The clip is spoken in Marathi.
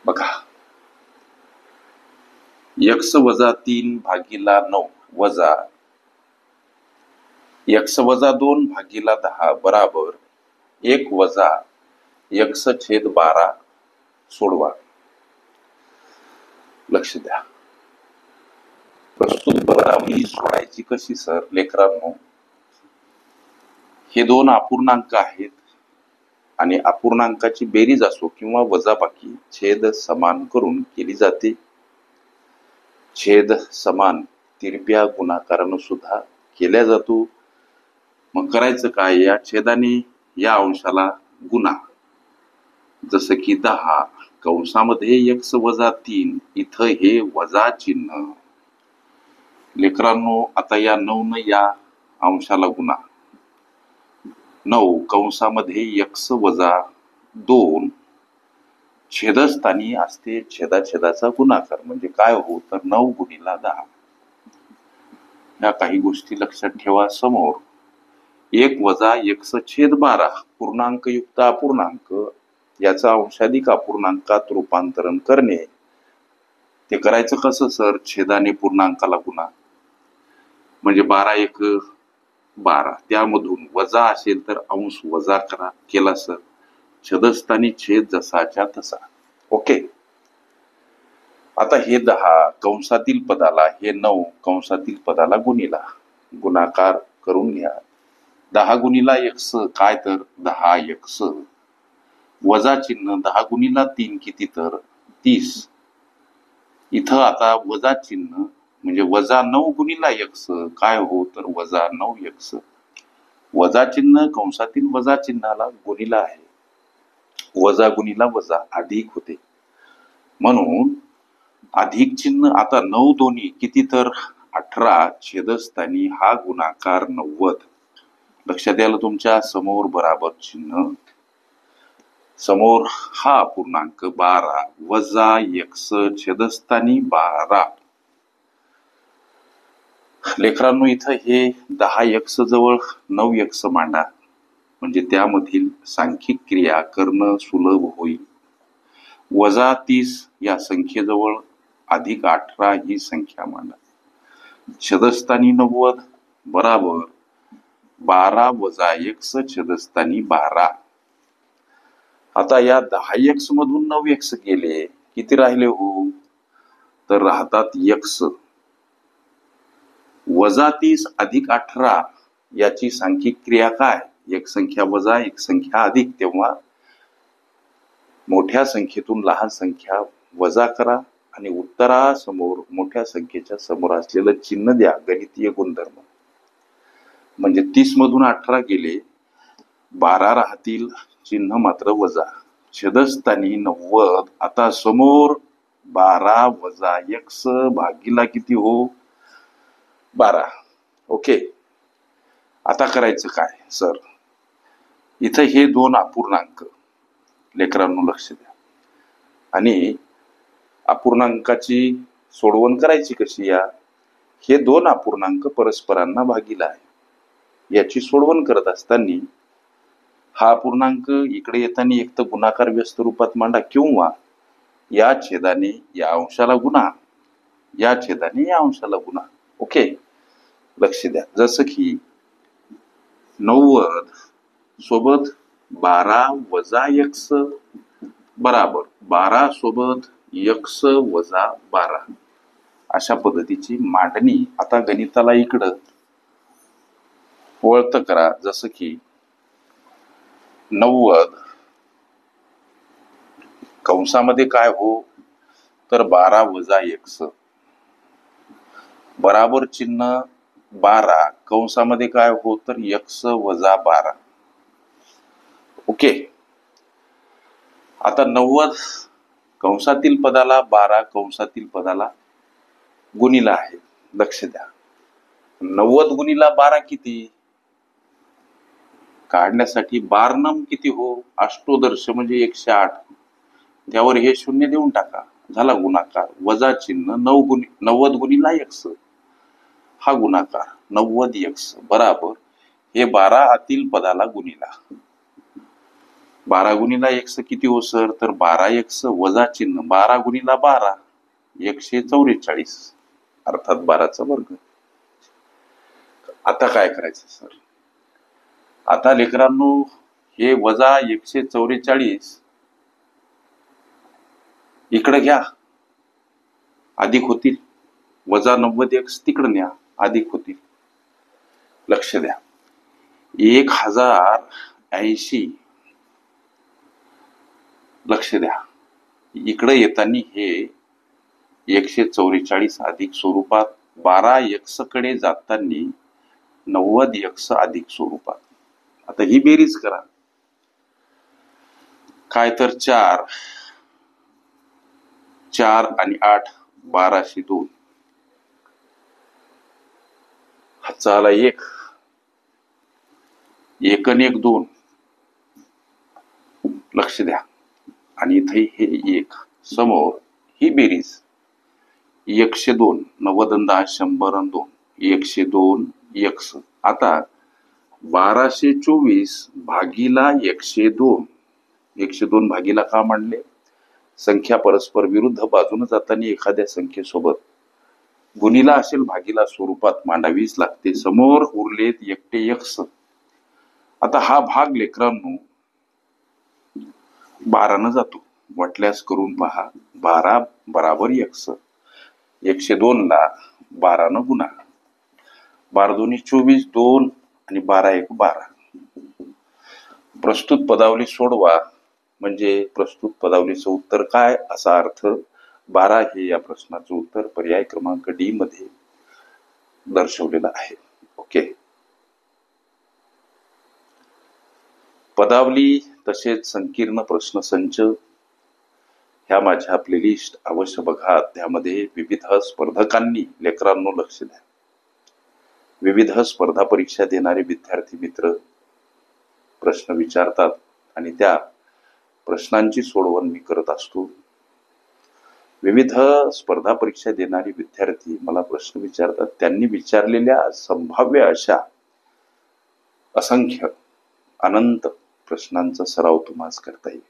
बघा, x वजा 3 भागीला 9 वजा x वजा 2 भागीला 10 बराबर 1 वजा x छेद 12 सोडवा. लक्ष द्या. प्रस्तुत बराबरी सोडायची कशी सर? लेकरांनो, हे दोन अपूर्णांक आहेत आणि अपूर्णांकाची बेरीज असो किंवा वजाबाकी छेद समान करून केली जाते. छेद समान तिरप्या गुणाकारानं सुद्धा केल्या जातो. मग करायचं काय? या छेदाने या अंशाला गुणा. जसं की 10 कंसामध्ये x वजा 3, इथं हे वजा चिन्ह. लेकरांनो, आता या 9 न या अंशाला गुणा. 9 कंसामध्ये x वजा 2 छेदस्थानी असते छेदाछेदाचा गुणाकार. म्हणजे काय हो? तर 9 गुणिला 10. या काही गोष्टी लक्षात ठेवा. समोर 1 वजा x छेद 12 पूर्णांक युक्त अपूर्णांक, याचा अंशाधिक अपूर्णांकात रूपांतरण करणे. ते करायचं कसं सर? छेदाने पूर्णांकाला गुणा. म्हणजे 12 1 12, त्यामधून वजा असेल तर अंश वजा करा. केला सर. छेदस्थानी छेद जसाच्या तसा. ओके. आता हे 10 कंसातील पदाला, हे 9 कंसातील पदाला गुणिला. गुणाकार करून घ्या. 10 गुणिला x काय? तर 10x वजा चिन्ह 10 गुणिला 3 किती? तर 30. इथं आता वजा चिन्ह म्हणजे वजा 9 गुणिला x काय हो? तर वजा 9x. वजा चिन्ह कंसातील वजा चिन्हाला गुणिला आहे. वजा गुणिला वजा अधिक होते. म्हणून अधिक चिन्ह आता 9 दोन्ही किती? तर 18 छेदस्थानी हा गुणाकार 90. लक्षात द्यायला तुमच्या समोर बराबर चिन्ह. समोर हा पूर्णांक 12 वजा x छेदस्थानी 12. लेकरांनो, इथं हे 10x जवळ 9x मांडा. म्हणजे त्यामधील सांख्यिक क्रिया करणं सुलभ होईल. वजा 30 या संख्येजवळ अधिक 18 ही संख्या मांडा. छेदस्थानी 90 बराबर 12 वजा x छेदस्थानी 12. आता या 10x मधून 9x गेले, किती राहिले हो? तर राहतात x. वजा 30 अधिक 18 याची सांख्यिक क्रिया काय? एक संख्या वजा एक संख्या अधिक. तेव्हा मोठ्या संख्येतून लहान संख्या वजा करा आणि उत्तरासमोर मोठ्या संख्येच्या समोर असलेलं चिन्ह द्या. गणितीय गुणधर्म. म्हणजे 30 मधून 18 गेले, 12 राहतील, चिन्ह मात्र वजा. छेदस्थानी 90. आता समोर 12 वजा x भागीला किती हो? 12. ओके. आता करायचं काय सर? इथं हे दोन अपूर्णांक, लेकरांनो लक्ष द्या, आणि अपूर्णांकाची सोडवण करायची कशी? या हे दोन अपूर्णांक परस्परांना भागीला आहे. याची सोडवण करत असताना हा अपूर्णांक इकडे येताना एक तर गुणाकार व्यस्त रूपात मांडा किंवा या छेदाने या अंशाला गुणा, या छेदाने या अंशाला गुणा. ओके. लक्ष द्या. जसं की 90 सोबत 12 वजा x बराबर 12 सोबत x वजा 12. अशा पद्धतीची मांडणी. आता गणिताला इकडं वळत करा. जसं की 90 कंसामध्ये काय हो? तर 12 वजा x बराबर चिन्ह 12 कंसामध्ये काय हो? तर x वजा 12. ओके. आता 90 कंसातील पदाला 12 कंसातील पदाला गुणिला आहे. लक्ष द्या. 90 गुणिला 12 किती? काढण्यासाठी बारनम किती हो? अष्टोदर्श म्हणजे 108. त्यावर हे शून्य देऊन टाका. झाला गुणाकार. वजा चिन्ह 90 गुणिला x हा गुणाकार 90x बराबर हे 12 आतील पदाला गुणिला. 12 गुणिला x किती हो सर? तर 12x वजा चिन्ह 12 गुणिला 12 144, अर्थात 12चा वर्ग. आता काय करायचं सर? आता लेकरांनो हे वजा 144 इकडे घ्या, अधिक होतील. वजा 90x तिकडे न्या, अधिक होतील. लक्ष द्या, 1080, लक्ष द्या, इकडे येताना हे 144 अधिक स्वरूपात, 12x कडे जाताना 90x अधिक स्वरूपात. आता ही बेरीज करा. काय तर 4 आणि 8 1202, हातचा आला 1, 1 आणि 1 2. लक्ष द्या, आणि इथे हे 1 समोर, ही बेरीज 102, 90 आणि 10 100 आणि 2, 102 x. आता 1224 भागीला 102, 102 भागीला का मांडले? संख्या परस्पर विरुद्ध बाजूने जाताना एखाद्या संख्येसोबत गुणिला असेल भागीला स्वरूपात मांडावीच लागते. समोर उरलेत एकटे x. आता हा भाग लेकरांनो 12 न जातो, वाटल्यास करून पहा. 12 बराबर x. 102 ला 12 न गुणा, 12 दोन्ही 24, 2 आणि 12 1 12. प्रस्तुत पदावली सोडवा, म्हणजे प्रस्तुत पदावलीचं उत्तर काय असा अर्थ. 12 हे या प्रश्नाचं उत्तर पर्याय क्रमांक डी मध्ये दर्शवलेलं आहे. ओके. पदावली तसेच संकीर्ण प्रश्न संच ह्या माझ्या प्लेलिस्ट अवश्य बघा. त्यामध्ये विविध स्पर्धकांनी, लेकरांनो लक्ष द्या, विविध स्पर्धा परीक्षा देणारे विद्यार्थी मित्र प्रश्न विचारतात आणि त्या प्रश्नांची सोडवण मी करत असतो. विविध स्पर्धा परीक्षा देणारे विद्यार्थी मला प्रश्न विचारतात. त्यांनी विचारलेल्या संभाव्य अशा असंख्य अनंत प्रश्नांचा सराव तुम्हाला करता येईल.